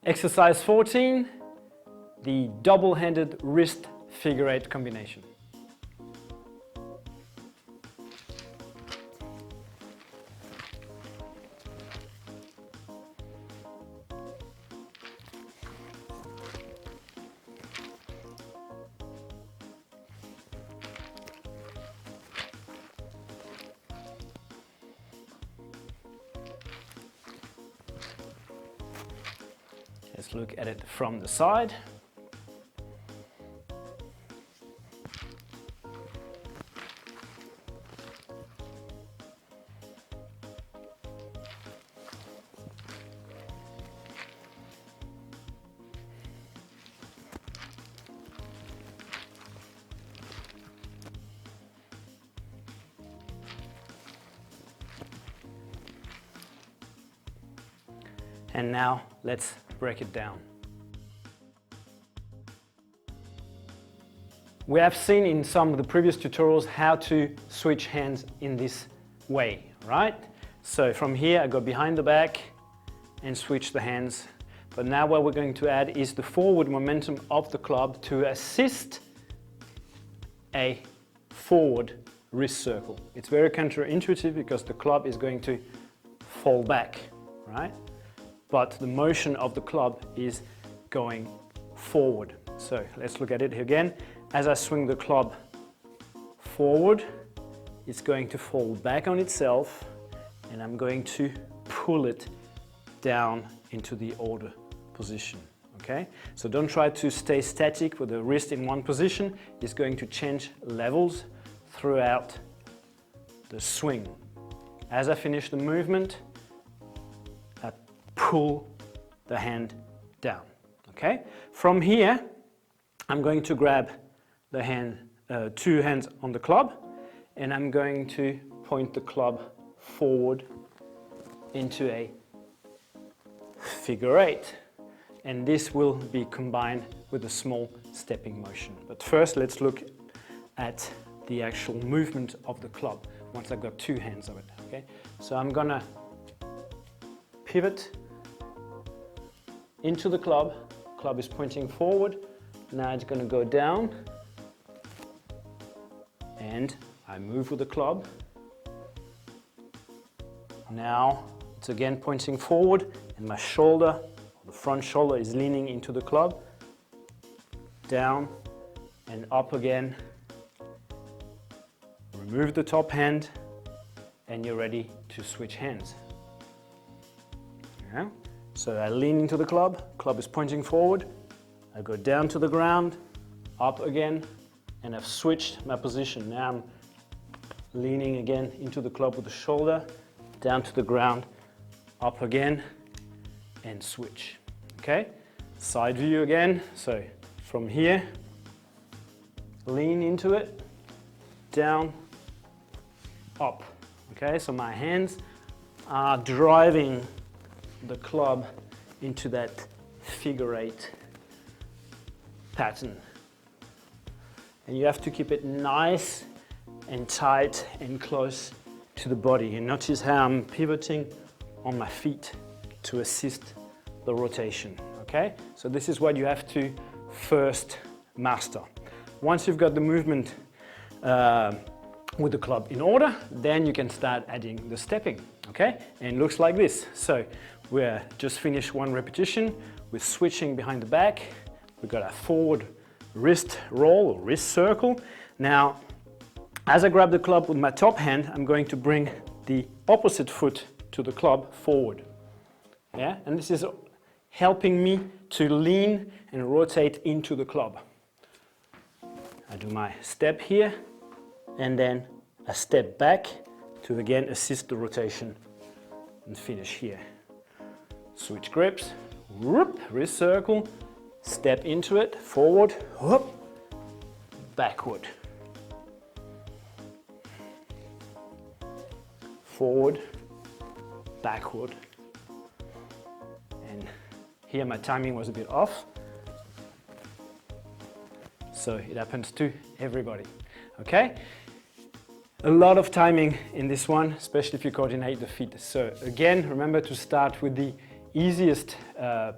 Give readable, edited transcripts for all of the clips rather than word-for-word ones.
Exercise 14, the double-handed wrist figure eight combination. Let's look at it from the side. And now let's break it down. We have seen in some of the previous tutorials how to switch hands in this way, right? So from here I go behind the back and switch the hands. But now what we're going to add is the forward momentum of the club to assist a forward wrist circle. It's very counterintuitive because the club is going to fall back, right? But the motion of the club is going forward. So let's look at it again. As I swing the club forward, it's going to fall back on itself and I'm going to pull it down into the order position. Okay? So don't try to stay static with the wrist in one position. It's going to change levels throughout the swing. As I finish the movement, pull the hand down, okay? From here, I'm going to grab the hand, two hands on the club, and I'm going to point the club forward into a figure eight. And this will be combined with a small stepping motion. But first, let's look at the actual movement of the club once I've got two hands of it, okay? So I'm gonna pivot into the club. Club is pointing forward. Now it's going to go down and I move with the club. Now it's again pointing forward and my shoulder, the front shoulder is leaning into the club. Down and up again. Remove the top hand and you're ready to switch hands. Yeah. So I lean into the club is pointing forward, I go down to the ground, up again, and I've switched my position. Now I'm leaning again into the club with the shoulder, down to the ground, up again, and switch. Okay? Side view again, so from here, lean into it, down, up. Okay, so my hands are driving the club into that figure eight pattern. And you have to keep it nice and tight and close to the body. And notice how I'm pivoting on my feet to assist the rotation, okay? So this is what you have to first master. Once you've got the movement with the club in order, then you can start adding the stepping, okay? And it looks like this. So we're just finished one repetition. We're switching behind the back. We've got a forward wrist roll or wrist circle. Now, as I grab the club with my top hand, I'm going to bring the opposite foot to the club forward. Yeah, and this is helping me to lean and rotate into the club. I do my step here and then a step back to again assist the rotation and finish here. Switch grips, whoop, wrist circle, step into it, forward, whoop, backward. Forward, backward. And here my timing was a bit off. So it happens to everybody, okay? A lot of timing in this one, especially if you coordinate the feet. So again, remember to start with the easiest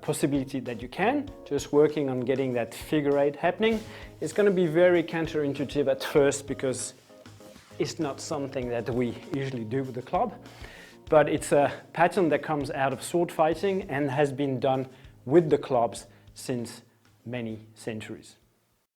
possibility that you can, just working on getting that figure eight happening. It's going to be very counterintuitive at first because it's not something that we usually do with the club, but it's a pattern that comes out of sword fighting and has been done with the clubs since many centuries.